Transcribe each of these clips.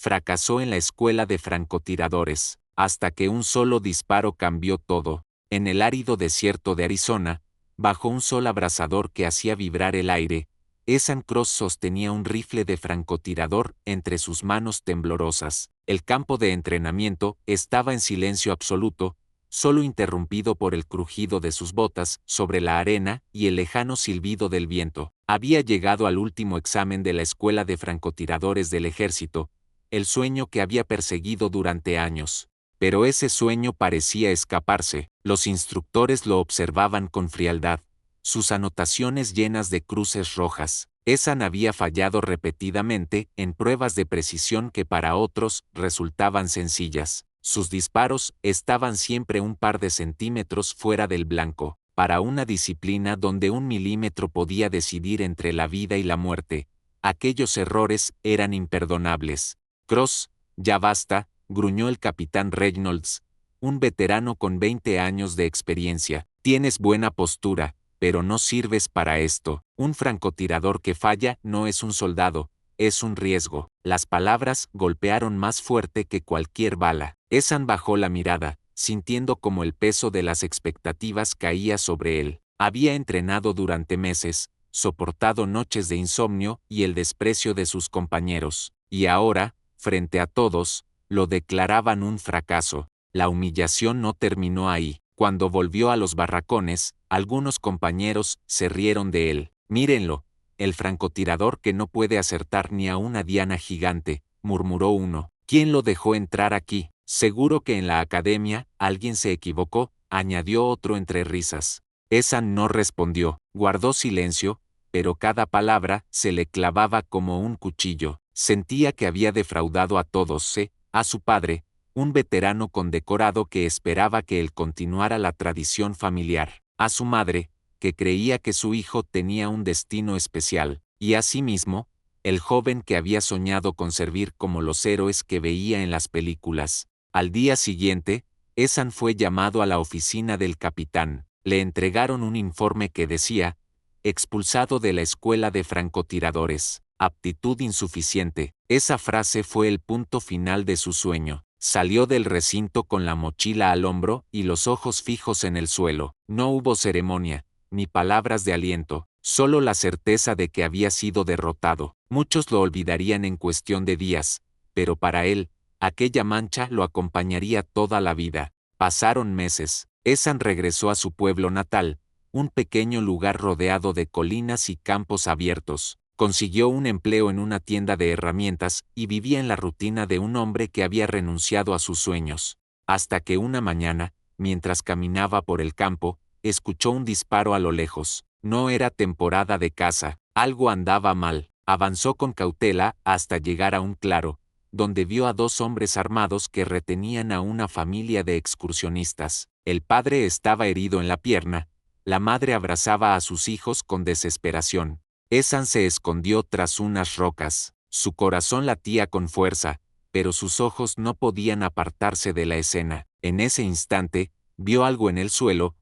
fracasó en la escuela de francotiradores, hasta que un solo disparo cambió todo. En el árido desierto de Arizona, bajo un sol abrasador que hacía vibrar el aire, Ethan Cross sostenía un rifle de francotirador entre sus manos temblorosas. El campo de entrenamiento estaba en silencio absoluto, solo interrumpido por el crujido de sus botas sobre la arena y el lejano silbido del viento. Había llegado al último examen de la escuela de francotiradores del ejército, el sueño que había perseguido durante años. Pero ese sueño parecía escaparse. Los instructores lo observaban con frialdad, sus anotaciones llenas de cruces rojas. Ethan había fallado repetidamente en pruebas de precisión que para otros resultaban sencillas. Sus disparos estaban siempre un par de centímetros fuera del blanco. Para una disciplina donde un milímetro podía decidir entre la vida y la muerte, aquellos errores eran imperdonables. Cross, ya basta, gruñó el capitán Reynolds, un veterano con 20 años de experiencia. Tienes buena postura, pero no sirves para esto. Un francotirador que falla no es un soldado, es un riesgo. Las palabras golpearon más fuerte que cualquier bala. Ethan bajó la mirada, sintiendo como el peso de las expectativas caía sobre él. Había entrenado durante meses, soportado noches de insomnio y el desprecio de sus compañeros, y ahora, frente a todos, lo declaraban un fracaso. La humillación no terminó ahí. Cuando volvió a los barracones, algunos compañeros se rieron de él. Mírenlo, el francotirador que no puede acertar ni a una diana gigante, murmuró uno. ¿Quién lo dejó entrar aquí? Seguro que en la academia alguien se equivocó, añadió otro entre risas. Ethan no respondió, guardó silencio, pero cada palabra se le clavaba como un cuchillo. Sentía que había defraudado a todos, a su padre, un veterano condecorado que esperaba que él continuara la tradición familiar, a su madre, que creía que su hijo tenía un destino especial, y asimismo, el joven que había soñado con servir como los héroes que veía en las películas. Al día siguiente, Ethan fue llamado a la oficina del capitán. Le entregaron un informe que decía, expulsado de la escuela de francotiradores, aptitud insuficiente. Esa frase fue el punto final de su sueño. Salió del recinto con la mochila al hombro y los ojos fijos en el suelo. No hubo ceremonia, ni palabras de aliento, solo la certeza de que había sido derrotado. Muchos lo olvidarían en cuestión de días, pero para él, aquella mancha lo acompañaría toda la vida. Pasaron meses. Ethan regresó a su pueblo natal, un pequeño lugar rodeado de colinas y campos abiertos. Consiguió un empleo en una tienda de herramientas y vivía en la rutina de un hombre que había renunciado a sus sueños. Hasta que una mañana, mientras caminaba por el campo, escuchó un disparo a lo lejos. No era temporada de caza, algo andaba mal. Avanzó con cautela hasta llegar a un claro, donde vio a dos hombres armados que retenían a una familia de excursionistas. El padre estaba herido en la pierna, la madre abrazaba a sus hijos con desesperación. Ethan se escondió tras unas rocas. Su corazón latía con fuerza, pero sus ojos no podían apartarse de la escena. En ese instante, vio algo en el suelo,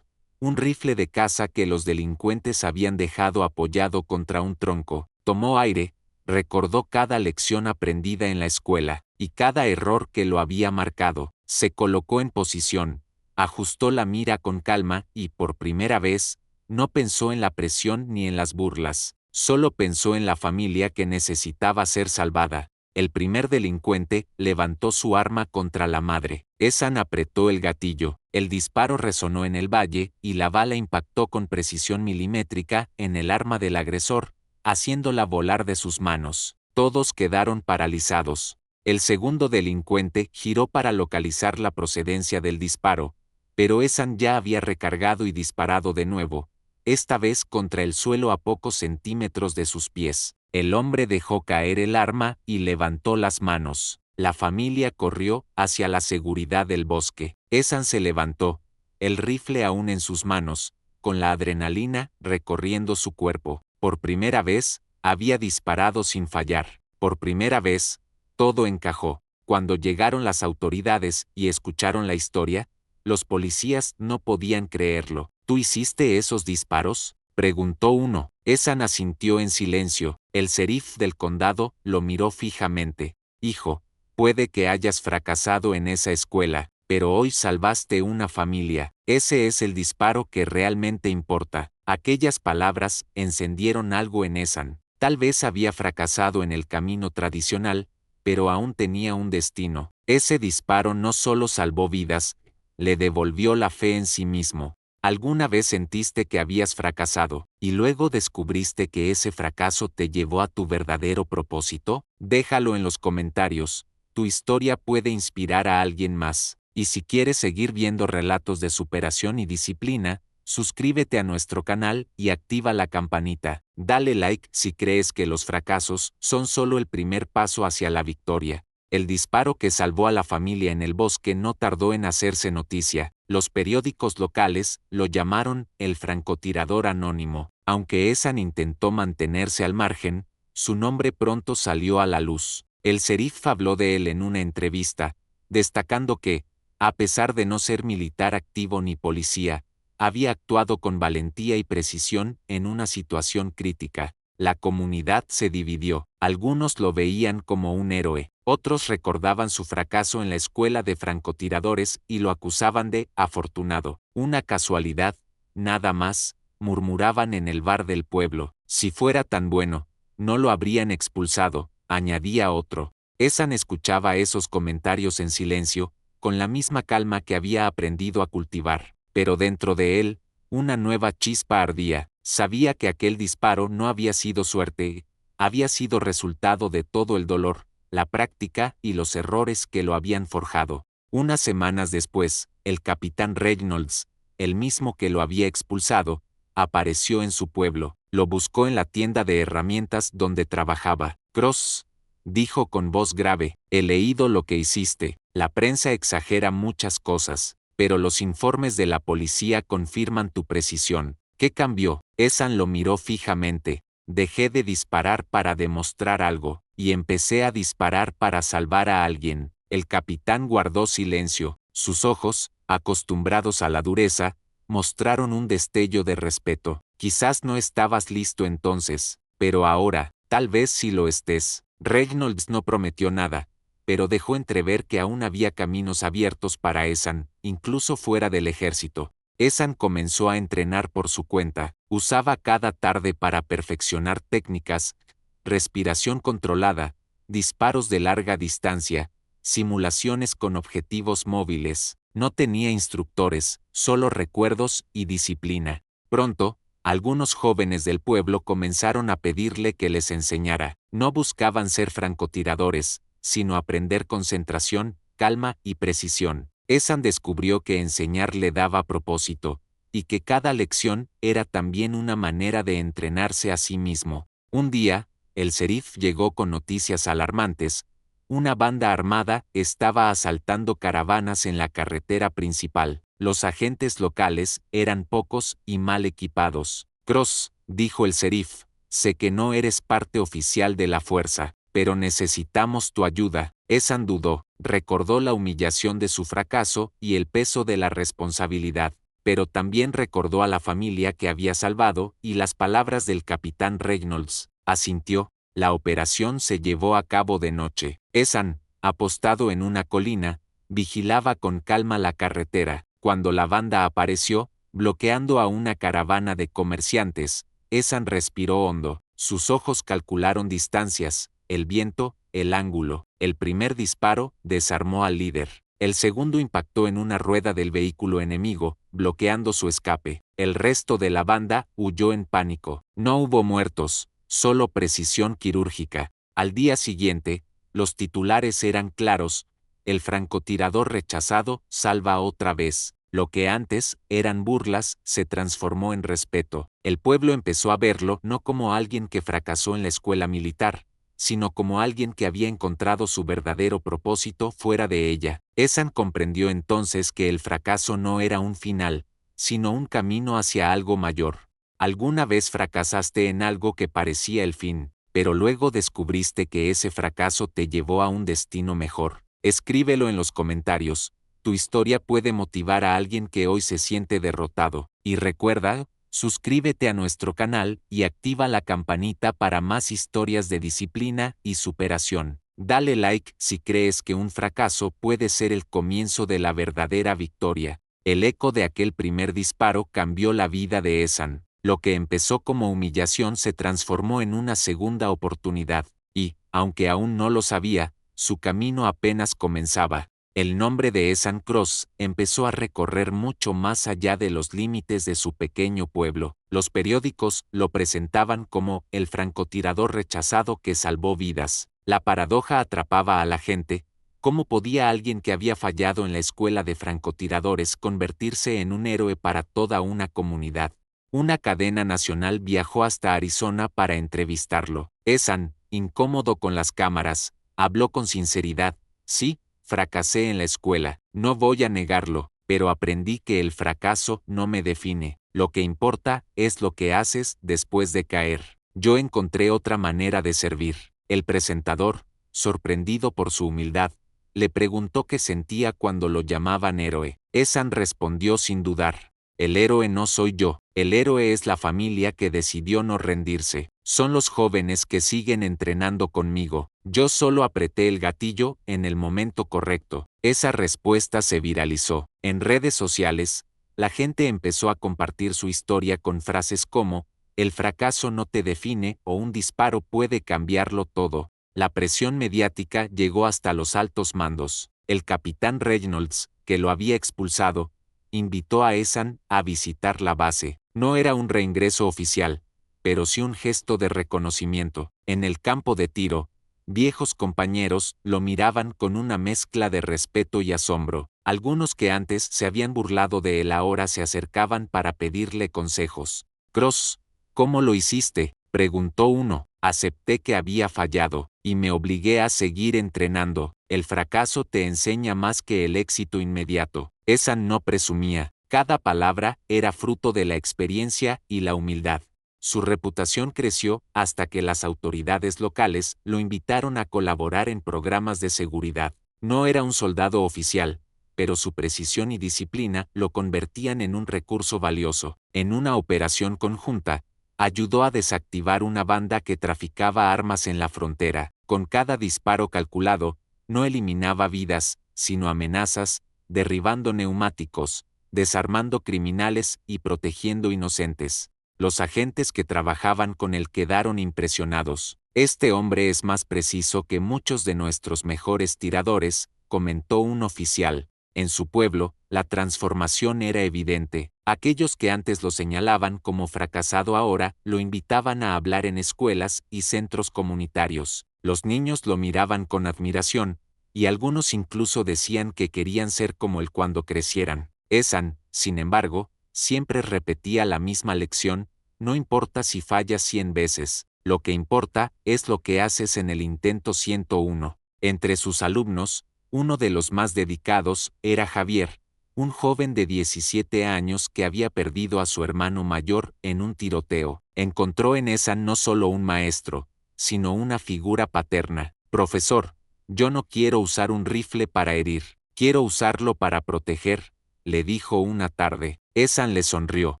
un rifle de caza que los delincuentes habían dejado apoyado contra un tronco. Tomó aire, recordó cada lección aprendida en la escuela, y cada error que lo había marcado. Se colocó en posición, ajustó la mira con calma y, por primera vez, no pensó en la presión ni en las burlas. Solo pensó en la familia que necesitaba ser salvada. El primer delincuente levantó su arma contra la madre. Ethan apretó el gatillo. El disparo resonó en el valle y la bala impactó con precisión milimétrica en el arma del agresor, haciéndola volar de sus manos. Todos quedaron paralizados. El segundo delincuente giró para localizar la procedencia del disparo, pero Ethan ya había recargado y disparado de nuevo, esta vez contra el suelo a pocos centímetros de sus pies. El hombre dejó caer el arma y levantó las manos. La familia corrió hacia la seguridad del bosque. Ethan se levantó, el rifle aún en sus manos, con la adrenalina recorriendo su cuerpo. Por primera vez, había disparado sin fallar. Por primera vez, todo encajó. Cuando llegaron las autoridades y escucharon la historia, los policías no podían creerlo. ¿Tú hiciste esos disparos?, preguntó uno. Ethan asintió en silencio. El sheriff del condado lo miró fijamente. Hijo, Puede que hayas fracasado en esa escuela, pero hoy salvaste una familia. Ese es el disparo que realmente importa. Aquellas palabras encendieron algo en Ethan. Tal vez había fracasado en el camino tradicional, pero aún tenía un destino. Ese disparo no solo salvó vidas, le devolvió la fe en sí mismo. ¿Alguna vez sentiste que habías fracasado, y luego descubriste que ese fracaso te llevó a tu verdadero propósito? Déjalo en los comentarios. Tu historia puede inspirar a alguien más. Y si quieres seguir viendo relatos de superación y disciplina, suscríbete a nuestro canal y activa la campanita. Dale like si crees que los fracasos son solo el primer paso hacia la victoria. El disparo que salvó a la familia en el bosque no tardó en hacerse noticia. Los periódicos locales lo llamaron el francotirador anónimo. Aunque Ethan intentó mantenerse al margen, su nombre pronto salió a la luz. El sheriff habló de él en una entrevista, destacando que, a pesar de no ser militar activo ni policía, había actuado con valentía y precisión en una situación crítica. La comunidad se dividió. Algunos lo veían como un héroe, otros recordaban su fracaso en la escuela de francotiradores y lo acusaban de afortunado. Una casualidad, nada más, murmuraban en el bar del pueblo. Si fuera tan bueno, no lo habrían expulsado, añadía otro. Ethan escuchaba esos comentarios en silencio, con la misma calma que había aprendido a cultivar. Pero dentro de él, una nueva chispa ardía. Sabía que aquel disparo no había sido suerte, había sido resultado de todo el dolor, la práctica y los errores que lo habían forjado. Unas semanas después, el capitán Reynolds, el mismo que lo había expulsado, apareció en su pueblo. Lo buscó en la tienda de herramientas donde trabajaba. Cross, dijo con voz grave, he leído lo que hiciste. La prensa exagera muchas cosas, pero los informes de la policía confirman tu precisión. ¿Qué cambió? Ethan lo miró fijamente. Dejé de disparar para demostrar algo, y empecé a disparar para salvar a alguien. El capitán guardó silencio. Sus ojos, acostumbrados a la dureza, mostraron un destello de respeto. Quizás no estabas listo entonces, pero ahora, tal vez sí lo estés. Reynolds no prometió nada, pero dejó entrever que aún había caminos abiertos para Ethan, incluso fuera del ejército. Ethan comenzó a entrenar por su cuenta, usaba cada tarde para perfeccionar técnicas, respiración controlada, disparos de larga distancia, simulaciones con objetivos móviles. No tenía instructores, solo recuerdos y disciplina. Pronto, algunos jóvenes del pueblo comenzaron a pedirle que les enseñara. No buscaban ser francotiradores, sino aprender concentración, calma y precisión. Ethan descubrió que enseñar le daba propósito, y que cada lección era también una manera de entrenarse a sí mismo. Un día, el sheriff llegó con noticias alarmantes. Una banda armada estaba asaltando caravanas en la carretera principal. Los agentes locales eran pocos y mal equipados. Cross, dijo el sheriff, sé que no eres parte oficial de la fuerza, pero necesitamos tu ayuda. Ethan dudó, recordó la humillación de su fracaso y el peso de la responsabilidad, pero también recordó a la familia que había salvado y las palabras del capitán Reynolds. Asintió. La operación se llevó a cabo de noche. Ethan, apostado en una colina, vigilaba con calma la carretera. Cuando la banda apareció, bloqueando a una caravana de comerciantes, Ethan respiró hondo. Sus ojos calcularon distancias, el viento, el ángulo. El primer disparo desarmó al líder. El segundo impactó en una rueda del vehículo enemigo, bloqueando su escape. El resto de la banda huyó en pánico. No hubo muertos, solo precisión quirúrgica. Al día siguiente, los titulares eran claros: el francotirador rechazado salva otra vez. Lo que antes eran burlas se transformó en respeto. El pueblo empezó a verlo no como alguien que fracasó en la escuela militar, sino como alguien que había encontrado su verdadero propósito fuera de ella. Ethan comprendió entonces que el fracaso no era un final, sino un camino hacia algo mayor. Alguna vez fracasaste en algo que parecía el fin, pero luego descubriste que ese fracaso te llevó a un destino mejor. Escríbelo en los comentarios. Tu historia puede motivar a alguien que hoy se siente derrotado. Y recuerda, suscríbete a nuestro canal y activa la campanita para más historias de disciplina y superación. Dale like si crees que un fracaso puede ser el comienzo de la verdadera victoria. El eco de aquel primer disparo cambió la vida de Ethan. Lo que empezó como humillación se transformó en una segunda oportunidad, y, aunque aún no lo sabía, su camino apenas comenzaba. El nombre de Ethan Cross empezó a recorrer mucho más allá de los límites de su pequeño pueblo. Los periódicos lo presentaban como el francotirador rechazado que salvó vidas. La paradoja atrapaba a la gente. ¿Cómo podía alguien que había fallado en la escuela de francotiradores convertirse en un héroe para toda una comunidad? Una cadena nacional viajó hasta Arizona para entrevistarlo. Ethan, incómodo con las cámaras, habló con sinceridad. Sí, fracasé en la escuela, no voy a negarlo, pero aprendí que el fracaso no me define. Lo que importa es lo que haces después de caer. Yo encontré otra manera de servir. El presentador, sorprendido por su humildad, le preguntó qué sentía cuando lo llamaban héroe. Ethan respondió sin dudar. El héroe no soy yo, el héroe es la familia que decidió no rendirse. Son los jóvenes que siguen entrenando conmigo. Yo solo apreté el gatillo en el momento correcto. Esa respuesta se viralizó. En redes sociales, la gente empezó a compartir su historia con frases como, el fracaso no te define o un disparo puede cambiarlo todo. La presión mediática llegó hasta los altos mandos. El capitán Reynolds, que lo había expulsado, invitó a Ethan a visitar la base. No era un reingreso oficial, pero sí un gesto de reconocimiento. En el campo de tiro, viejos compañeros lo miraban con una mezcla de respeto y asombro. Algunos que antes se habían burlado de él ahora se acercaban para pedirle consejos. Cross, ¿cómo lo hiciste?, preguntó uno. Acepté que había fallado, y me obligué a seguir entrenando. El fracaso te enseña más que el éxito inmediato. Ethan no presumía. Cada palabra era fruto de la experiencia y la humildad. Su reputación creció hasta que las autoridades locales lo invitaron a colaborar en programas de seguridad. No era un soldado oficial, pero su precisión y disciplina lo convertían en un recurso valioso. En una operación conjunta, ayudó a desactivar una banda que traficaba armas en la frontera. Con cada disparo calculado, no eliminaba vidas, sino amenazas, derribando neumáticos, desarmando criminales y protegiendo inocentes. Los agentes que trabajaban con él quedaron impresionados. Este hombre es más preciso que muchos de nuestros mejores tiradores, comentó un oficial. En su pueblo, la transformación era evidente. Aquellos que antes lo señalaban como fracasado ahora lo invitaban a hablar en escuelas y centros comunitarios. Los niños lo miraban con admiración, y algunos incluso decían que querían ser como él cuando crecieran. Ethan, sin embargo, siempre repetía la misma lección: no importa si fallas 100 veces, lo que importa es lo que haces en el intento 101. Entre sus alumnos, uno de los más dedicados era Javier, un joven de 17 años que había perdido a su hermano mayor en un tiroteo. Encontró en Ethan no solo un maestro, sino una figura paterna. Profesor, yo no quiero usar un rifle para herir, quiero usarlo para proteger, le dijo una tarde. Ethan le sonrió.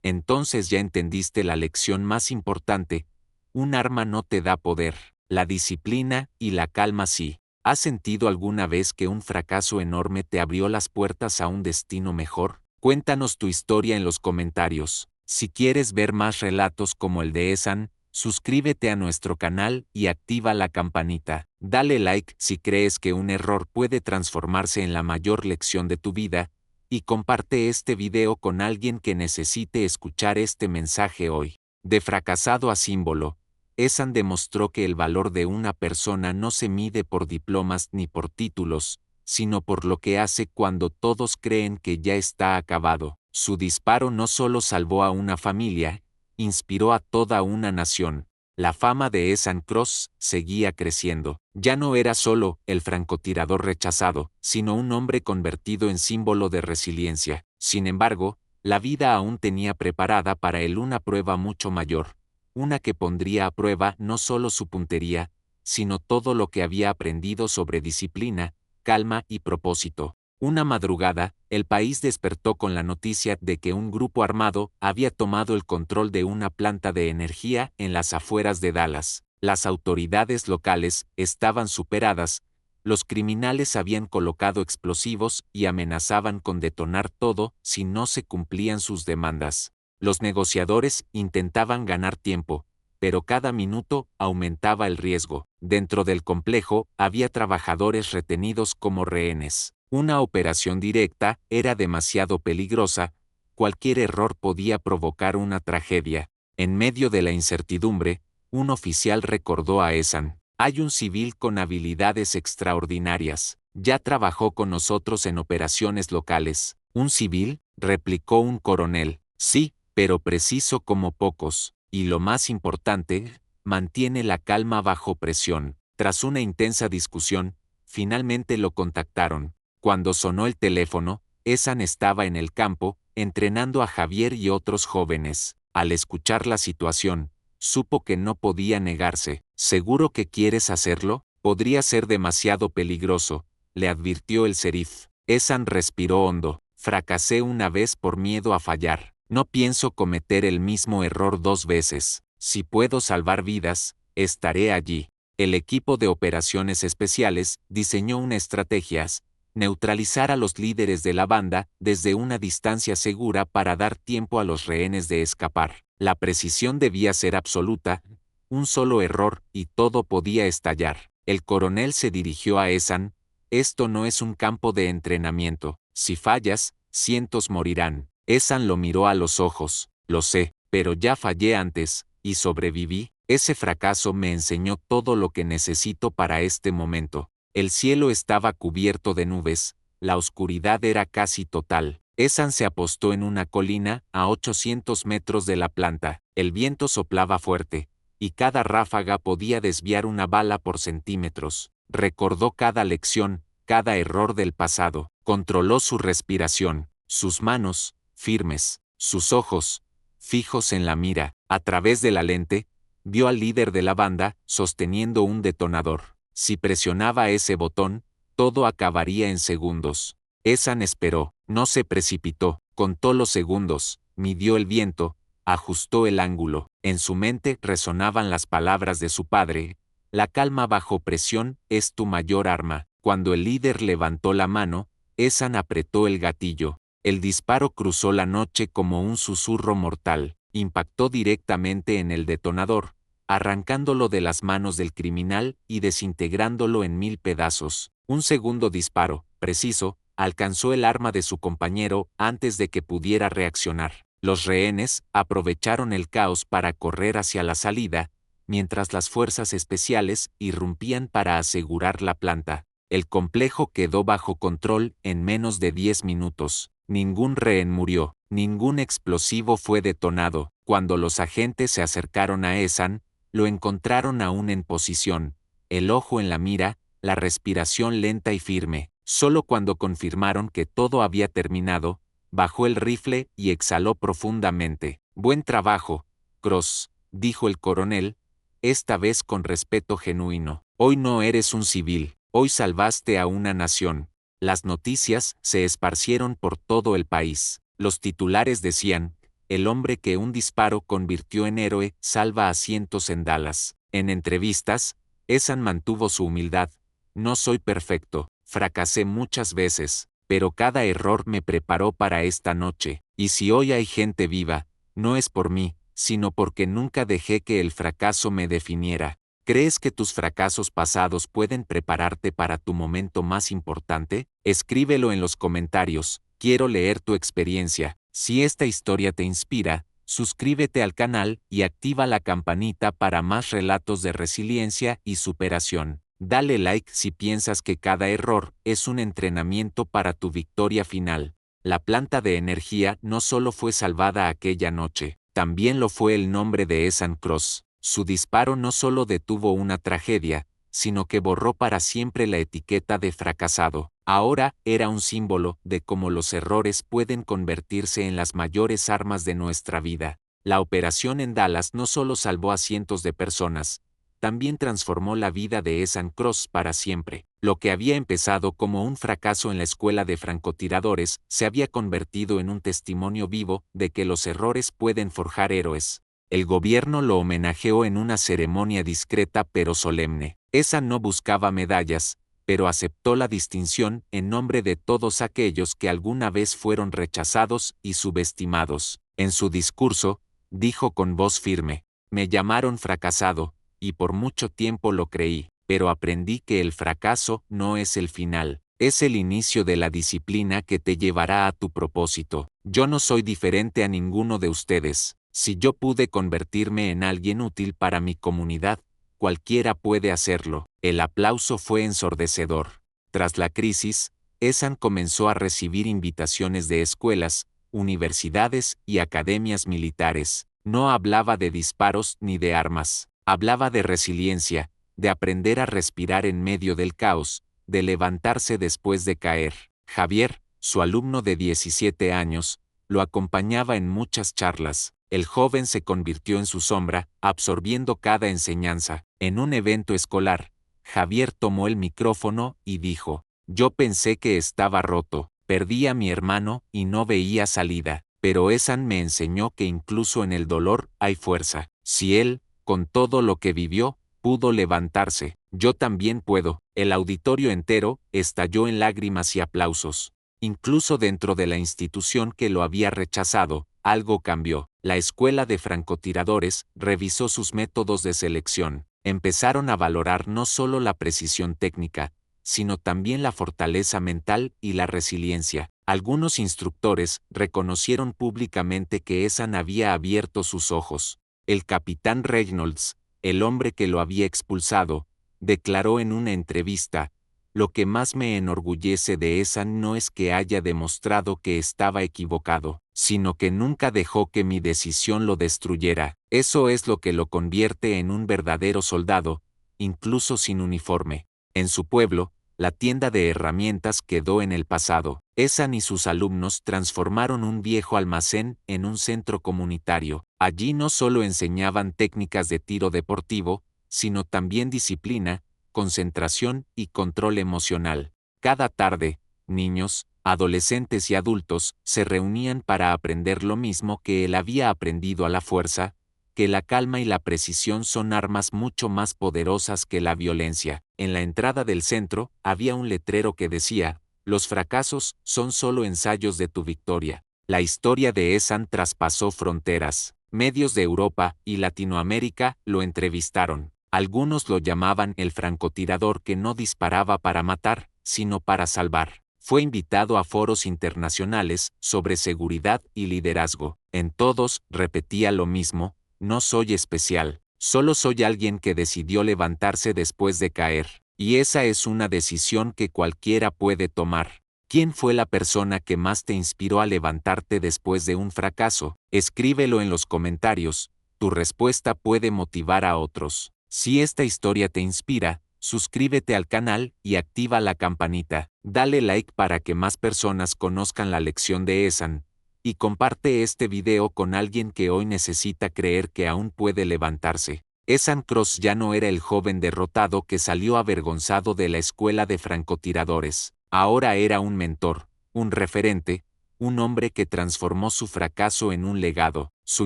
Entonces ya entendiste la lección más importante. Un arma no te da poder, la disciplina y la calma sí. ¿Has sentido alguna vez que un fracaso enorme te abrió las puertas a un destino mejor? Cuéntanos tu historia en los comentarios. Si quieres ver más relatos como el de Ethan, suscríbete a nuestro canal y activa la campanita. Dale like si crees que un error puede transformarse en la mayor lección de tu vida, y comparte este video con alguien que necesite escuchar este mensaje hoy. De fracasado a símbolo, Ethan demostró que el valor de una persona no se mide por diplomas ni por títulos, sino por lo que hace cuando todos creen que ya está acabado. Su disparo no solo salvó a una familia, inspiró a toda una nación. La fama de Ethan Cross seguía creciendo. Ya no era solo el francotirador rechazado, sino un hombre convertido en símbolo de resiliencia. Sin embargo, la vida aún tenía preparada para él una prueba mucho mayor, una que pondría a prueba no solo su puntería, sino todo lo que había aprendido sobre disciplina, calma y propósito. Una madrugada, el país despertó con la noticia de que un grupo armado había tomado el control de una planta de energía en las afueras de Dallas. Las autoridades locales estaban superadas, los criminales habían colocado explosivos y amenazaban con detonar todo si no se cumplían sus demandas. Los negociadores intentaban ganar tiempo, pero cada minuto aumentaba el riesgo. Dentro del complejo había trabajadores retenidos como rehenes. Una operación directa era demasiado peligrosa, cualquier error podía provocar una tragedia. En medio de la incertidumbre, un oficial recordó a Ehsan: hay un civil con habilidades extraordinarias. Ya trabajó con nosotros en operaciones locales. ¿Un civil?, replicó un coronel. Sí, pero preciso como pocos. Y lo más importante, mantiene la calma bajo presión. Tras una intensa discusión, finalmente lo contactaron. Cuando sonó el teléfono, Ehsan estaba en el campo, entrenando a Javier y otros jóvenes. Al escuchar la situación, supo que no podía negarse. ¿Seguro que quieres hacerlo? Podría ser demasiado peligroso, le advirtió el sheriff. Ehsan respiró hondo. Fracasé una vez por miedo a fallar. No pienso cometer el mismo error 2 veces. Si puedo salvar vidas, estaré allí. El equipo de operaciones especiales diseñó una estrategia: neutralizar a los líderes de la banda desde una distancia segura para dar tiempo a los rehenes de escapar. La precisión debía ser absoluta, un solo error y todo podía estallar. El coronel se dirigió a Ehsan: esto no es un campo de entrenamiento. Si fallas, cientos morirán. Ehsan lo miró a los ojos. Lo sé, pero ya fallé antes, y sobreviví. Ese fracaso me enseñó todo lo que necesito para este momento. El cielo estaba cubierto de nubes, la oscuridad era casi total. Ehsan se apostó en una colina, a 800 metros de la planta. El viento soplaba fuerte, y cada ráfaga podía desviar una bala por centímetros. Recordó cada lección, cada error del pasado. Controló su respiración, sus manos, firmes, sus ojos, fijos en la mira. A través de la lente, vio al líder de la banda, sosteniendo un detonador. Si presionaba ese botón, todo acabaría en segundos. Ehsan esperó, no se precipitó, contó los segundos, midió el viento, ajustó el ángulo. En su mente resonaban las palabras de su padre: la calma bajo presión es tu mayor arma. Cuando el líder levantó la mano, Ehsan apretó el gatillo. El disparo cruzó la noche como un susurro mortal. Impactó directamente en el detonador, arrancándolo de las manos del criminal y desintegrándolo en 1000 pedazos. Un segundo disparo, preciso, alcanzó el arma de su compañero antes de que pudiera reaccionar. Los rehenes aprovecharon el caos para correr hacia la salida, mientras las fuerzas especiales irrumpían para asegurar la planta. El complejo quedó bajo control en menos de 10 minutos. Ningún rehén murió, ningún explosivo fue detonado. Cuando los agentes se acercaron a Ehsan, lo encontraron aún en posición, el ojo en la mira, la respiración lenta y firme. Solo cuando confirmaron que todo había terminado, bajó el rifle y exhaló profundamente. Buen trabajo, Cross, dijo el coronel, esta vez con respeto genuino. Hoy no eres un civil, hoy salvaste a una nación. Las noticias se esparcieron por todo el país. Los titulares decían: el hombre que un disparo convirtió en héroe salva a cientos en Dallas. En entrevistas, Ehsan mantuvo su humildad. No soy perfecto, fracasé muchas veces, pero cada error me preparó para esta noche. Y si hoy hay gente viva, no es por mí, sino porque nunca dejé que el fracaso me definiera. ¿Crees que tus fracasos pasados pueden prepararte para tu momento más importante? Escríbelo en los comentarios, quiero leer tu experiencia. Si esta historia te inspira, suscríbete al canal y activa la campanita para más relatos de resiliencia y superación. Dale like si piensas que cada error es un entrenamiento para tu victoria final. La planta de energía no solo fue salvada aquella noche, también lo fue el nombre de Ehsan Cross. Su disparo no solo detuvo una tragedia, sino que borró para siempre la etiqueta de fracasado. Ahora era un símbolo de cómo los errores pueden convertirse en las mayores armas de nuestra vida. La operación en Dallas no solo salvó a cientos de personas, también transformó la vida de Ehsan Cross para siempre. Lo que había empezado como un fracaso en la escuela de francotiradores se había convertido en un testimonio vivo de que los errores pueden forjar héroes. El gobierno lo homenajeó en una ceremonia discreta pero solemne. Esan no buscaba medallas, pero aceptó la distinción en nombre de todos aquellos que alguna vez fueron rechazados y subestimados. En su discurso, dijo con voz firme: me llamaron fracasado, y por mucho tiempo lo creí, pero aprendí que el fracaso no es el final, es el inicio de la disciplina que te llevará a tu propósito. Yo no soy diferente a ninguno de ustedes. Si yo pude convertirme en alguien útil para mi comunidad, cualquiera puede hacerlo. El aplauso fue ensordecedor. Tras la crisis, Esan comenzó a recibir invitaciones de escuelas, universidades y academias militares. No hablaba de disparos ni de armas. Hablaba de resiliencia, de aprender a respirar en medio del caos, de levantarse después de caer. Javier, su alumno de 17 años, lo acompañaba en muchas charlas. El joven se convirtió en su sombra, absorbiendo cada enseñanza. En un evento escolar, Javier tomó el micrófono y dijo: yo pensé que estaba roto, perdí a mi hermano y no veía salida, pero Esan me enseñó que incluso en el dolor hay fuerza. Si él, con todo lo que vivió, pudo levantarse, yo también puedo. El auditorio entero estalló en lágrimas y aplausos. Incluso dentro de la institución que lo había rechazado, algo cambió. La escuela de francotiradores revisó sus métodos de selección. Empezaron a valorar no solo la precisión técnica, sino también la fortaleza mental y la resiliencia. Algunos instructores reconocieron públicamente que Esan había abierto sus ojos. El capitán Reynolds, el hombre que lo había expulsado, declaró en una entrevista: lo que más me enorgullece de Esan no es que haya demostrado que estaba equivocado, sino que nunca dejó que mi decisión lo destruyera. Eso es lo que lo convierte en un verdadero soldado, incluso sin uniforme. En su pueblo, la tienda de herramientas quedó en el pasado. Esan y sus alumnos transformaron un viejo almacén en un centro comunitario. Allí no solo enseñaban técnicas de tiro deportivo, sino también disciplina, concentración y control emocional. Cada tarde, niños, adolescentes y adultos se reunían para aprender lo mismo que él había aprendido a la fuerza, que la calma y la precisión son armas mucho más poderosas que la violencia. En la entrada del centro había un letrero que decía: los fracasos son solo ensayos de tu victoria. La historia de Esan traspasó fronteras. Medios de Europa y Latinoamérica lo entrevistaron. Algunos lo llamaban el francotirador que no disparaba para matar, sino para salvar. Fue invitado a foros internacionales sobre seguridad y liderazgo. En todos repetía lo mismo: no soy especial, solo soy alguien que decidió levantarse después de caer. Y esa es una decisión que cualquiera puede tomar. ¿Quién fue la persona que más te inspiró a levantarte después de un fracaso? Escríbelo en los comentarios. Tu respuesta puede motivar a otros. Si esta historia te inspira, suscríbete al canal y activa la campanita. Dale like para que más personas conozcan la lección de Esan. Y comparte este video con alguien que hoy necesita creer que aún puede levantarse. Esan Cross ya no era el joven derrotado que salió avergonzado de la escuela de francotiradores. Ahora era un mentor, un referente, un hombre que transformó su fracaso en un legado. Su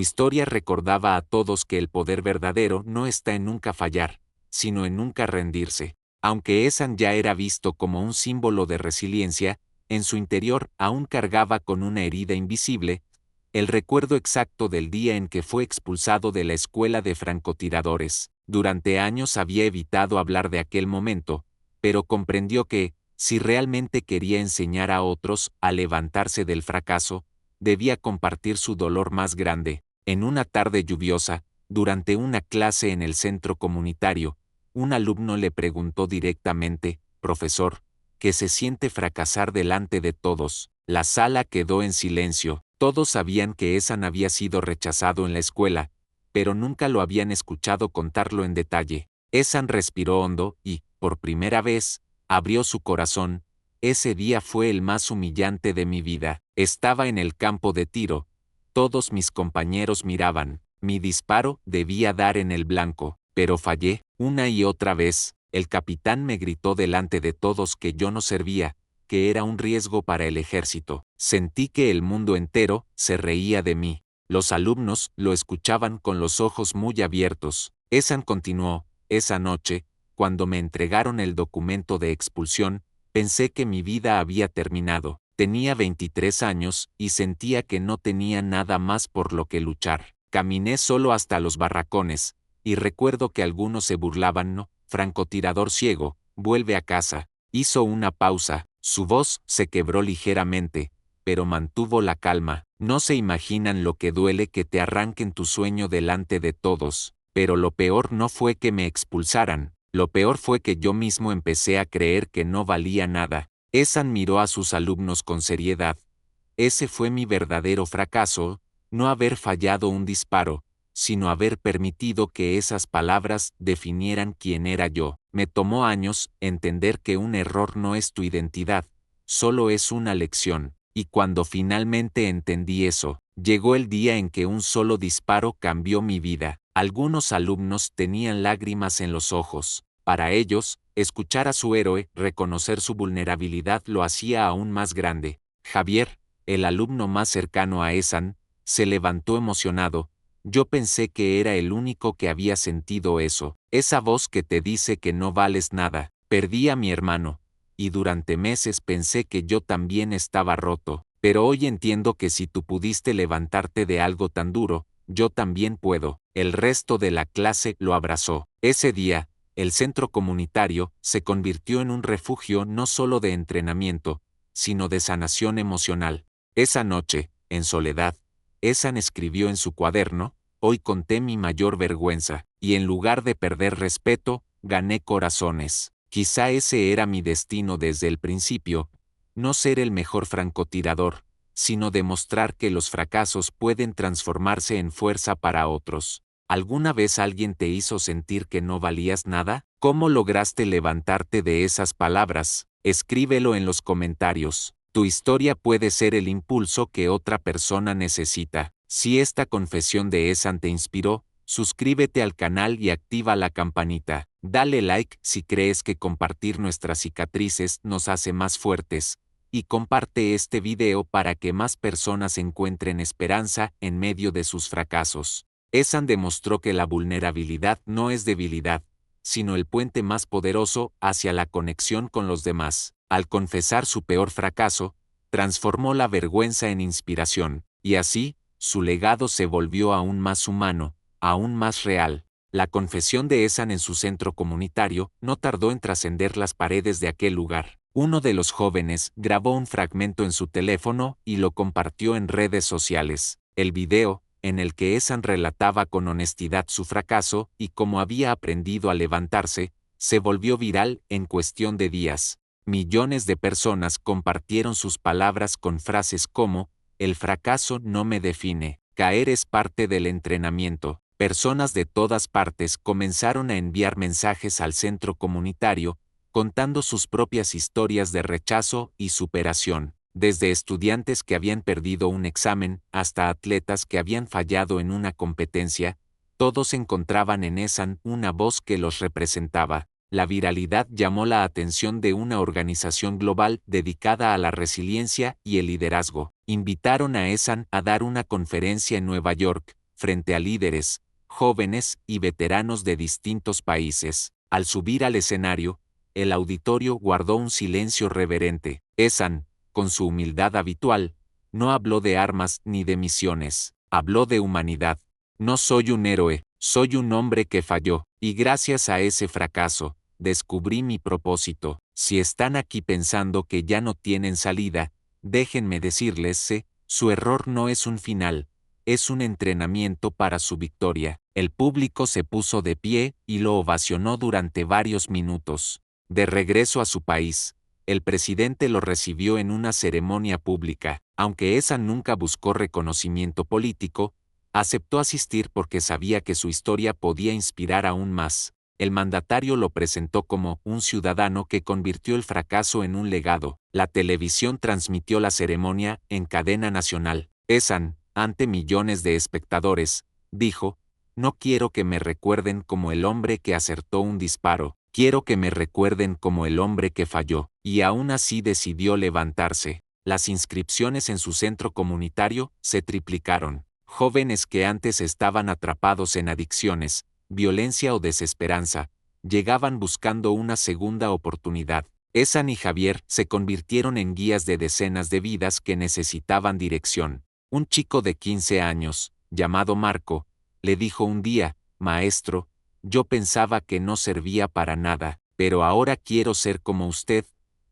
historia recordaba a todos que el poder verdadero no está en nunca fallar, sino en nunca rendirse. Aunque Esan ya era visto como un símbolo de resiliencia, en su interior aún cargaba con una herida invisible, el recuerdo exacto del día en que fue expulsado de la escuela de francotiradores. Durante años había evitado hablar de aquel momento, pero comprendió que, si realmente quería enseñar a otros a levantarse del fracaso, debía compartir su dolor más grande. En una tarde lluviosa, durante una clase en el centro comunitario, un alumno le preguntó directamente: profesor, ¿qué se siente fracasar delante de todos? La sala quedó en silencio. Todos sabían que Esan había sido rechazado en la escuela, pero nunca lo habían escuchado contarlo en detalle. Esan respiró hondo y, por primera vez, abrió su corazón. Ese día fue el más humillante de mi vida. Estaba en el campo de tiro. Todos mis compañeros miraban. Mi disparo debía dar en el blanco, pero fallé. Una y otra vez, el capitán me gritó delante de todos que yo no servía, que era un riesgo para el ejército. Sentí que el mundo entero se reía de mí. Los alumnos lo escuchaban con los ojos muy abiertos. Esan continuó: esa noche, cuando me entregaron el documento de expulsión, pensé que mi vida había terminado. Tenía 23 años y sentía que no tenía nada más por lo que luchar. Caminé solo hasta los barracones, y recuerdo que algunos se burlaban. No, francotirador ciego, vuelve a casa. Hizo una pausa, su voz se quebró ligeramente, pero mantuvo la calma. No se imaginan lo que duele que te arranquen tu sueño delante de todos, pero lo peor no fue que me expulsaran, lo peor fue que yo mismo empecé a creer que no valía nada. Esan miró a sus alumnos con seriedad. Ese fue mi verdadero fracaso, no haber fallado un disparo, sino haber permitido que esas palabras definieran quién era yo. Me tomó años entender que un error no es tu identidad, solo es una lección, y cuando finalmente entendí eso, llegó el día en que un solo disparo cambió mi vida. Algunos alumnos tenían lágrimas en los ojos. Para ellos, escuchar a su héroe reconocer su vulnerabilidad lo hacía aún más grande. Javier, el alumno más cercano a Esan, se levantó emocionado. Yo pensé que era el único que había sentido eso. Esa voz que te dice que no vales nada. Perdí a mi hermano, y durante meses pensé que yo también estaba roto. Pero hoy entiendo que si tú pudiste levantarte de algo tan duro, yo también puedo. El resto de la clase lo abrazó. Ese día, el centro comunitario se convirtió en un refugio no solo de entrenamiento, sino de sanación emocional. Esa noche, en soledad, Esan escribió en su cuaderno: hoy conté mi mayor vergüenza, y en lugar de perder respeto, gané corazones. Quizá ese era mi destino desde el principio, no ser el mejor francotirador, sino demostrar que los fracasos pueden transformarse en fuerza para otros. ¿Alguna vez alguien te hizo sentir que no valías nada? ¿Cómo lograste levantarte de esas palabras? Escríbelo en los comentarios. Tu historia puede ser el impulso que otra persona necesita. Si esta confesión de Esan te inspiró, suscríbete al canal y activa la campanita. Dale like si crees que compartir nuestras cicatrices nos hace más fuertes. Y comparte este video para que más personas encuentren esperanza en medio de sus fracasos. Esan demostró que la vulnerabilidad no es debilidad, sino el puente más poderoso hacia la conexión con los demás. Al confesar su peor fracaso, transformó la vergüenza en inspiración, y así, su legado se volvió aún más humano, aún más real. La confesión de Esan en su centro comunitario no tardó en trascender las paredes de aquel lugar. Uno de los jóvenes grabó un fragmento en su teléfono y lo compartió en redes sociales. El video, en el que Esan relataba con honestidad su fracaso y cómo había aprendido a levantarse, se volvió viral en cuestión de días. Millones de personas compartieron sus palabras con frases como: el fracaso no me define, caer es parte del entrenamiento. Personas de todas partes comenzaron a enviar mensajes al centro comunitario, contando sus propias historias de rechazo y superación, desde estudiantes que habían perdido un examen hasta atletas que habían fallado en una competencia. Todos encontraban en Esan una voz que los representaba. La viralidad llamó la atención de una organización global dedicada a la resiliencia y el liderazgo. Invitaron a Esan a dar una conferencia en Nueva York, frente a líderes, jóvenes y veteranos de distintos países. Al subir al escenario, el auditorio guardó un silencio reverente. Esan, con su humildad habitual, no habló de armas ni de misiones, habló de humanidad. No soy un héroe, soy un hombre que falló, y gracias a ese fracaso, descubrí mi propósito. Si están aquí pensando que ya no tienen salida, déjenme decirles, su error no es un final, es un entrenamiento para su victoria. El público se puso de pie y lo ovacionó durante varios minutos. De regreso a su país, el presidente lo recibió en una ceremonia pública. Aunque Esan nunca buscó reconocimiento político, aceptó asistir porque sabía que su historia podía inspirar aún más. El mandatario lo presentó como un ciudadano que convirtió el fracaso en un legado. La televisión transmitió la ceremonia en cadena nacional. Esan, ante millones de espectadores, dijo: no quiero que me recuerden como el hombre que acertó un disparo, quiero que me recuerden como el hombre que falló. Y aún así decidió levantarse. Las inscripciones en su centro comunitario se triplicaron. Jóvenes que antes estaban atrapados en adicciones, violencia o desesperanza, llegaban buscando una segunda oportunidad. Esan y Javier se convirtieron en guías de decenas de vidas que necesitaban dirección. Un chico de 15 años, llamado Marco, le dijo un día: «Maestro, yo pensaba que no servía para nada, pero ahora quiero ser como usted,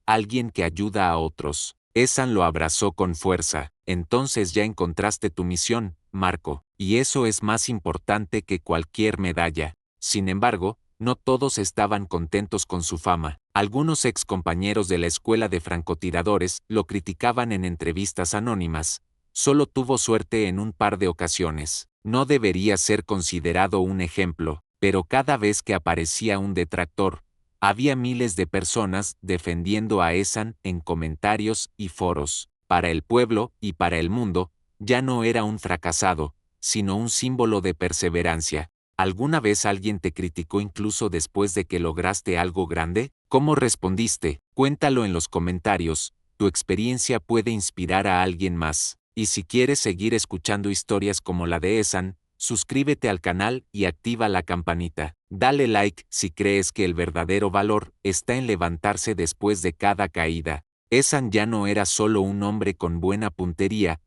alguien que ayuda a otros». Esan lo abrazó con fuerza. «Entonces ya encontraste tu misión, Marco, y eso es más importante que cualquier medalla». Sin embargo, no todos estaban contentos con su fama. Algunos ex compañeros de la escuela de francotiradores lo criticaban en entrevistas anónimas. Solo tuvo suerte en un par de ocasiones. No debería ser considerado un ejemplo, pero cada vez que aparecía un detractor, había miles de personas defendiendo a Esan en comentarios y foros. Para el pueblo y para el mundo, ya no era un fracasado, sino un símbolo de perseverancia. ¿Alguna vez alguien te criticó incluso después de que lograste algo grande? ¿Cómo respondiste? Cuéntalo en los comentarios. Tu experiencia puede inspirar a alguien más. Y si quieres seguir escuchando historias como la de Esan, suscríbete al canal y activa la campanita. Dale like si crees que el verdadero valor está en levantarse después de cada caída. Esan ya no era solo un hombre con buena puntería,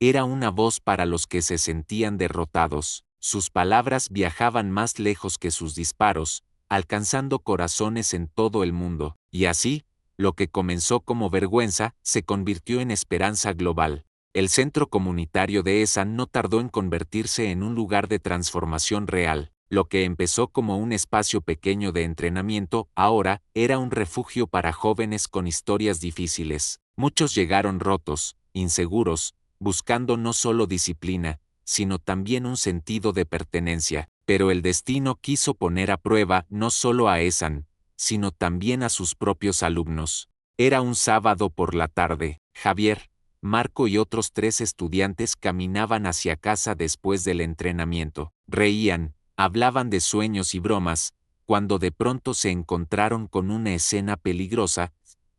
era una voz para los que se sentían derrotados. Sus palabras viajaban más lejos que sus disparos, alcanzando corazones en todo el mundo. Y así, lo que comenzó como vergüenza se convirtió en esperanza global. El centro comunitario de Esan no tardó en convertirse en un lugar de transformación real. Lo que empezó como un espacio pequeño de entrenamiento, ahora era un refugio para jóvenes con historias difíciles. Muchos llegaron rotos, inseguros, buscando no solo disciplina, sino también un sentido de pertenencia. Pero el destino quiso poner a prueba no solo a Esan, sino también a sus propios alumnos. Era un sábado por la tarde. Javier, Marco y otros 3 estudiantes caminaban hacia casa después del entrenamiento. Reían, hablaban de sueños y bromas, cuando de pronto se encontraron con una escena peligrosa.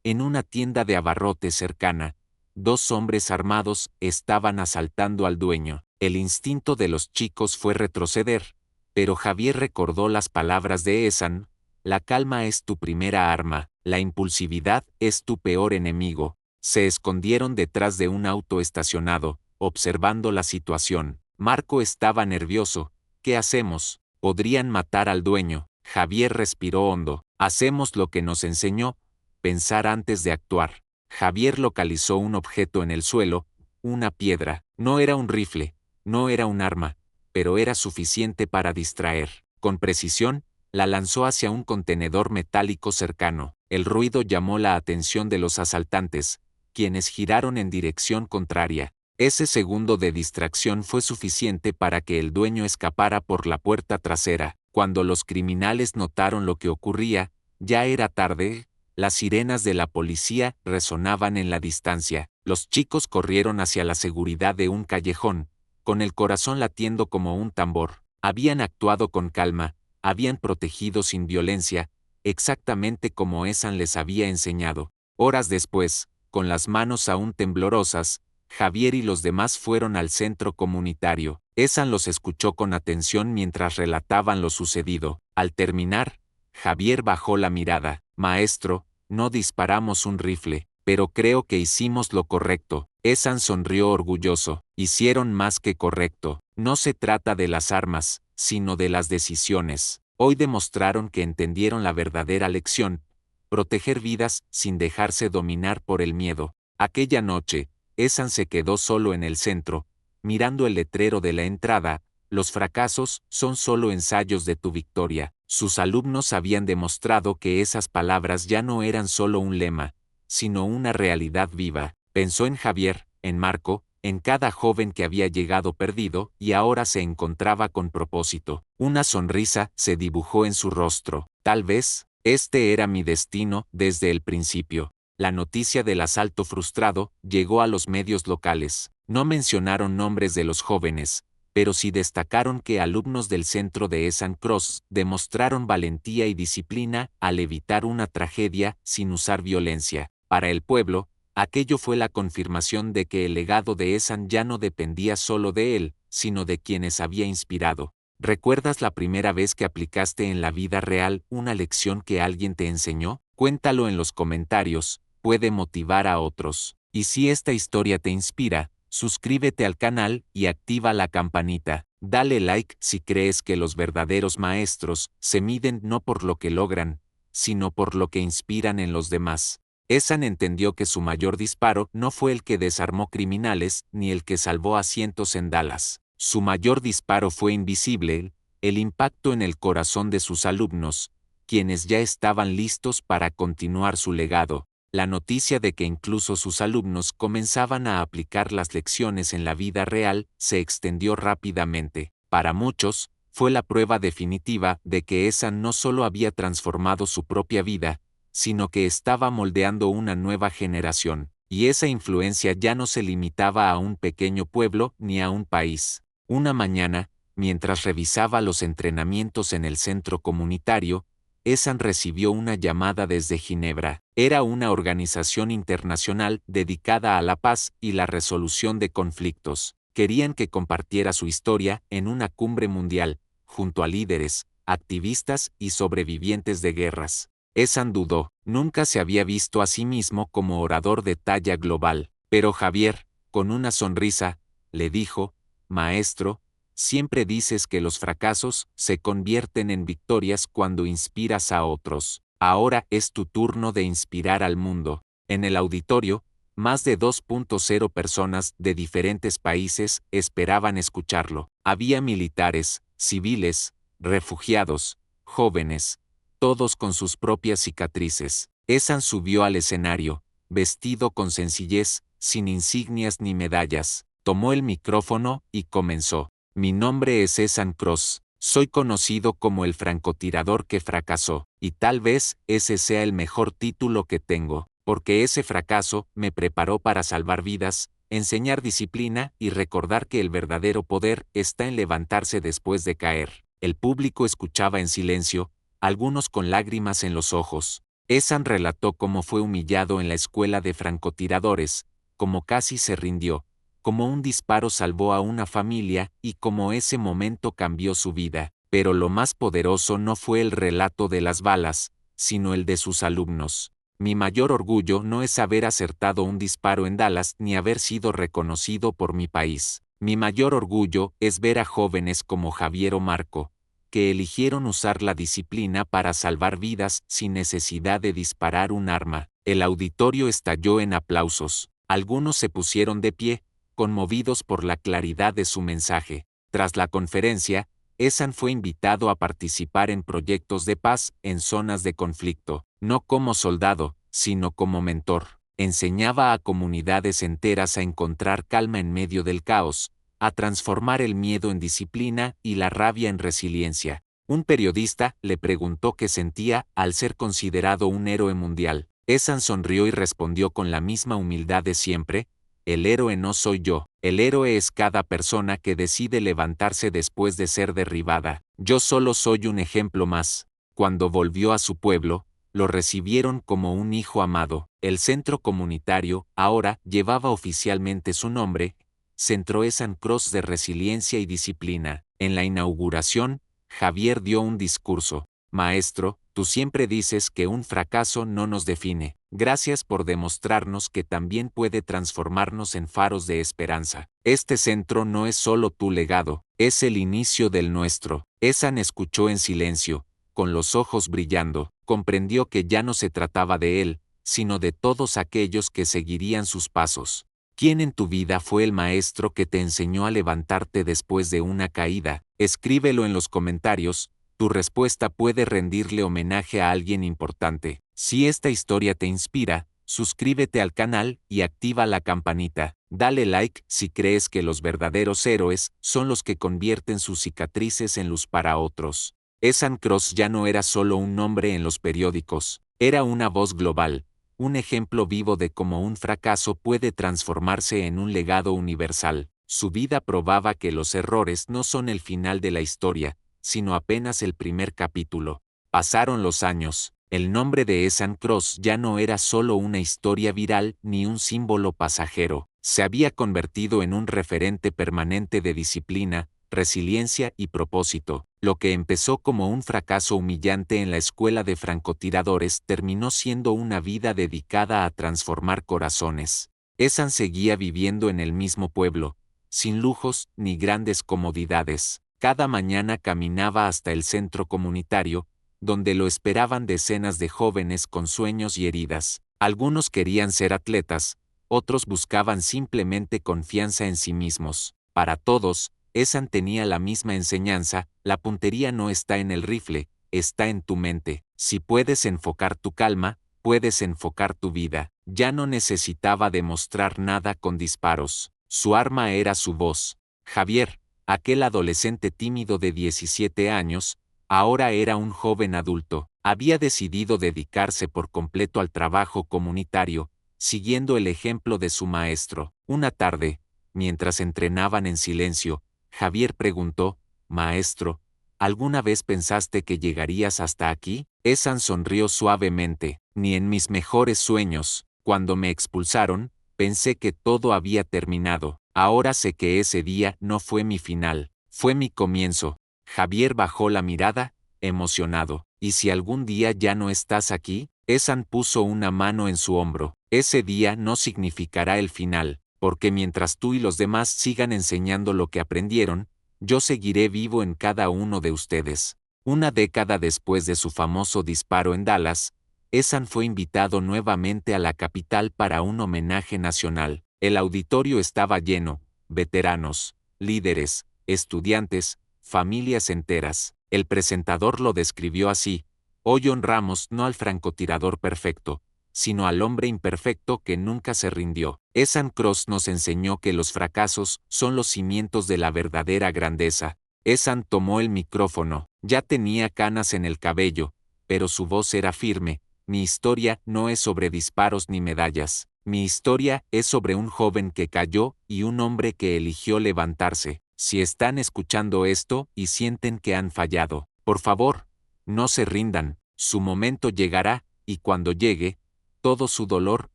En una tienda de abarrotes cercana, 2 hombres armados estaban asaltando al dueño. El instinto de los chicos fue retroceder, pero Javier recordó las palabras de Esan: «La calma es tu primera arma, la impulsividad es tu peor enemigo». Se escondieron detrás de un auto estacionado, observando la situación. Marco estaba nervioso. «¿Qué hacemos? Podrían matar al dueño». Javier respiró hondo. «Hacemos lo que nos enseñó, pensar antes de actuar». Javier localizó un objeto en el suelo, una piedra. No era un rifle, no era un arma, pero era suficiente para distraer. Con precisión, la lanzó hacia un contenedor metálico cercano. El ruido llamó la atención de los asaltantes, quienes giraron en dirección contraria. Ese segundo de distracción fue suficiente para que el dueño escapara por la puerta trasera. Cuando los criminales notaron lo que ocurría, ya era tarde. Las sirenas de la policía resonaban en la distancia. Los chicos corrieron hacia la seguridad de un callejón, con el corazón latiendo como un tambor. Habían actuado con calma, habían protegido sin violencia, exactamente como Esan les había enseñado. Horas después, con las manos aún temblorosas, Javier y los demás fueron al centro comunitario. Esan los escuchó con atención mientras relataban lo sucedido. Al terminar, Javier bajó la mirada. «Maestro, no disparamos un rifle, pero creo que hicimos lo correcto». Esan sonrió orgulloso. «Hicieron más que correcto. No se trata de las armas, sino de las decisiones. Hoy demostraron que entendieron la verdadera lección: proteger vidas sin dejarse dominar por el miedo». Aquella noche, Esan se quedó solo en el centro, mirando el letrero de la entrada: «Los fracasos son solo ensayos de tu victoria». Sus alumnos habían demostrado que esas palabras ya no eran solo un lema, sino una realidad viva. Pensó en Javier, en Marco, en cada joven que había llegado perdido y ahora se encontraba con propósito. Una sonrisa se dibujó en su rostro. «Tal vez, este era mi destino desde el principio». La noticia del asalto frustrado llegó a los medios locales. No mencionaron nombres de los jóvenes, pero sí destacaron que alumnos del centro de Esan Cross demostraron valentía y disciplina al evitar una tragedia sin usar violencia. Para el pueblo, aquello fue la confirmación de que el legado de Esan ya no dependía solo de él, sino de quienes había inspirado. ¿Recuerdas la primera vez que aplicaste en la vida real una lección que alguien te enseñó? Cuéntalo en los comentarios, puede motivar a otros. Y si esta historia te inspira, suscríbete al canal y activa la campanita. Dale like si crees que los verdaderos maestros se miden no por lo que logran, sino por lo que inspiran en los demás. Ethan entendió que su mayor disparo no fue el que desarmó criminales ni el que salvó a cientos en Dallas. Su mayor disparo fue invisible, el impacto en el corazón de sus alumnos, quienes ya estaban listos para continuar su legado. La noticia de que incluso sus alumnos comenzaban a aplicar las lecciones en la vida real se extendió rápidamente. Para muchos, fue la prueba definitiva de que Ethan no solo había transformado su propia vida, sino que estaba moldeando una nueva generación, y esa influencia ya no se limitaba a un pequeño pueblo ni a un país. Una mañana, mientras revisaba los entrenamientos en el centro comunitario, Ethan recibió una llamada desde Ginebra. Era una organización internacional dedicada a la paz y la resolución de conflictos. Querían que compartiera su historia en una cumbre mundial, junto a líderes, activistas y sobrevivientes de guerras. Ethan dudó, nunca se había visto a sí mismo como orador de talla global. Pero Javier, con una sonrisa, le dijo: «Maestro, siempre dices que los fracasos se convierten en victorias cuando inspiras a otros. Ahora es tu turno de inspirar al mundo». En el auditorio, más de 2.0 personas de diferentes países esperaban escucharlo. Había militares, civiles, refugiados, jóvenes, todos con sus propias cicatrices. Ethan subió al escenario, vestido con sencillez, sin insignias ni medallas. Tomó el micrófono y comenzó. «Mi nombre es Ethan Kross. Soy conocido como el francotirador que fracasó, y tal vez ese sea el mejor título que tengo, porque ese fracaso me preparó para salvar vidas, enseñar disciplina y recordar que el verdadero poder está en levantarse después de caer». El público escuchaba en silencio, algunos con lágrimas en los ojos. Ethan relató cómo fue humillado en la escuela de francotiradores, cómo casi se rindió, cómo un disparo salvó a una familia y cómo ese momento cambió su vida. Pero lo más poderoso no fue el relato de las balas, sino el de sus alumnos. «Mi mayor orgullo no es haber acertado un disparo en Dallas ni haber sido reconocido por mi país. Mi mayor orgullo es ver a jóvenes como Javier o Marco, que eligieron usar la disciplina para salvar vidas sin necesidad de disparar un arma». El auditorio estalló en aplausos. Algunos se pusieron de pie, conmovidos por la claridad de su mensaje. Tras la conferencia, Ethan fue invitado a participar en proyectos de paz en zonas de conflicto, no como soldado, sino como mentor. Enseñaba a comunidades enteras a encontrar calma en medio del caos, a transformar el miedo en disciplina y la rabia en resiliencia. Un periodista le preguntó qué sentía al ser considerado un héroe mundial. Ethan sonrió y respondió con la misma humildad de siempre: «El héroe no soy yo, el héroe es cada persona que decide levantarse después de ser derribada. Yo solo soy un ejemplo más». Cuando volvió a su pueblo, lo recibieron como un hijo amado. El centro comunitario ahora llevaba oficialmente su nombre, Centro Ethan Kross de Resiliencia y Disciplina. En la inauguración, Javier dio un discurso. «Maestro, tú siempre dices que un fracaso no nos define. Gracias por demostrarnos que también puede transformarnos en faros de esperanza. Este centro no es solo tu legado, es el inicio del nuestro». Ethan escuchó en silencio, con los ojos brillando. Comprendió que ya no se trataba de él, sino de todos aquellos que seguirían sus pasos. ¿Quién en tu vida fue el maestro que te enseñó a levantarte después de una caída? Escríbelo en los comentarios. Tu respuesta puede rendirle homenaje a alguien importante. Si esta historia te inspira, suscríbete al canal y activa la campanita. Dale like si crees que los verdaderos héroes son los que convierten sus cicatrices en luz para otros. Ethan Kross ya no era solo un nombre en los periódicos, era una voz global, un ejemplo vivo de cómo un fracaso puede transformarse en un legado universal. Su vida probaba que los errores no son el final de la historia, sino apenas el primer capítulo. Pasaron los años. El nombre de Ethan Kross ya no era solo una historia viral ni un símbolo pasajero. Se había convertido en un referente permanente de disciplina, resiliencia y propósito. Lo que empezó como un fracaso humillante en la escuela de francotiradores terminó siendo una vida dedicada a transformar corazones. Esan seguía viviendo en el mismo pueblo, sin lujos ni grandes comodidades. Cada mañana caminaba hasta el centro comunitario, donde lo esperaban decenas de jóvenes con sueños y heridas. Algunos querían ser atletas, otros buscaban simplemente confianza en sí mismos. Para todos, Esan tenía la misma enseñanza: la puntería no está en el rifle, está en tu mente. Si puedes enfocar tu calma, puedes enfocar tu vida. Ya no necesitaba demostrar nada con disparos. Su arma era su voz. Javier, aquel adolescente tímido de 17 años, ahora era un joven adulto. Había decidido dedicarse por completo al trabajo comunitario, siguiendo el ejemplo de su maestro. Una tarde, mientras entrenaban en silencio, Javier preguntó: «Maestro, ¿alguna vez pensaste que llegarías hasta aquí?». Esan sonrió suavemente. «Ni en mis mejores sueños. Cuando me expulsaron, pensé que todo había terminado. Ahora sé que ese día no fue mi final, fue mi comienzo». Javier bajó la mirada, emocionado. «¿Y si algún día ya no estás aquí?». Esan puso una mano en su hombro. «Ese día no significará el final, porque mientras tú y los demás sigan enseñando lo que aprendieron, yo seguiré vivo en cada uno de ustedes». Una década después de su famoso disparo en Dallas, Esan fue invitado nuevamente a la capital para un homenaje nacional. El auditorio estaba lleno: veteranos, líderes, estudiantes, familias enteras. El presentador lo describió así: «Hoy honramos no al francotirador perfecto, sino al hombre imperfecto que nunca se rindió». Esan Cross nos enseñó que los fracasos son los cimientos de la verdadera grandeza. Esan tomó el micrófono. Ya tenía canas en el cabello, pero su voz era firme. «Mi historia no es sobre disparos ni medallas. Mi historia es sobre un joven que cayó y un hombre que eligió levantarse. Si están escuchando esto y sienten que han fallado, por favor, no se rindan. Su momento llegará, y cuando llegue, todo su dolor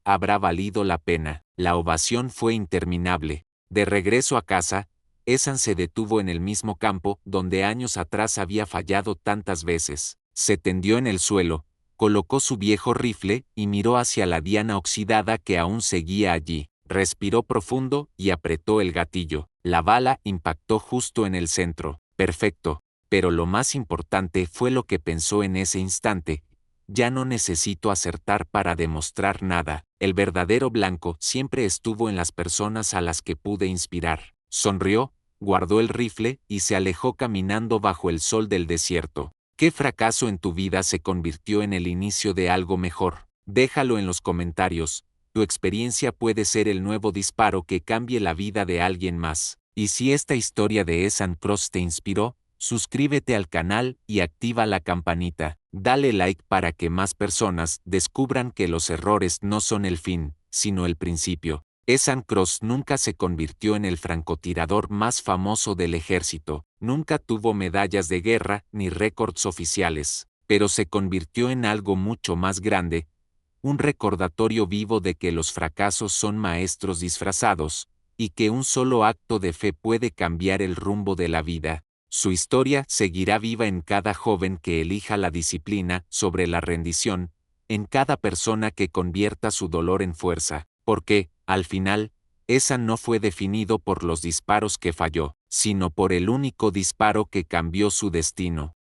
habrá valido la pena». La ovación fue interminable. De regreso a casa, Esan se detuvo en el mismo campo donde años atrás había fallado tantas veces. Se tendió en el suelo, colocó su viejo rifle y miró hacia la diana oxidada que aún seguía allí. Respiró profundo y apretó el gatillo. La bala impactó justo en el centro. Perfecto. Pero lo más importante fue lo que pensó en ese instante: «Ya no necesito acertar para demostrar nada». El verdadero blanco siempre estuvo en las personas a las que pude inspirar. Sonrió, guardó el rifle y se alejó caminando bajo el sol del desierto. ¿Qué fracaso en tu vida se convirtió en el inicio de algo mejor? Déjalo en los comentarios. Tu experiencia puede ser el nuevo disparo que cambie la vida de alguien más. Y si esta historia de Esan Cross te inspiró, suscríbete al canal y activa la campanita. Dale like para que más personas descubran que los errores no son el fin, sino el principio. Esan Cross nunca se convirtió en el francotirador más famoso del ejército, nunca tuvo medallas de guerra ni récords oficiales, pero se convirtió en algo mucho más grande: un recordatorio vivo de que los fracasos son maestros disfrazados, y que un solo acto de fe puede cambiar el rumbo de la vida. Su historia seguirá viva en cada joven que elija la disciplina sobre la rendición, en cada persona que convierta su dolor en fuerza, porque, al final, Esan no fue definido por los disparos que falló, sino por el único disparo que cambió su destino.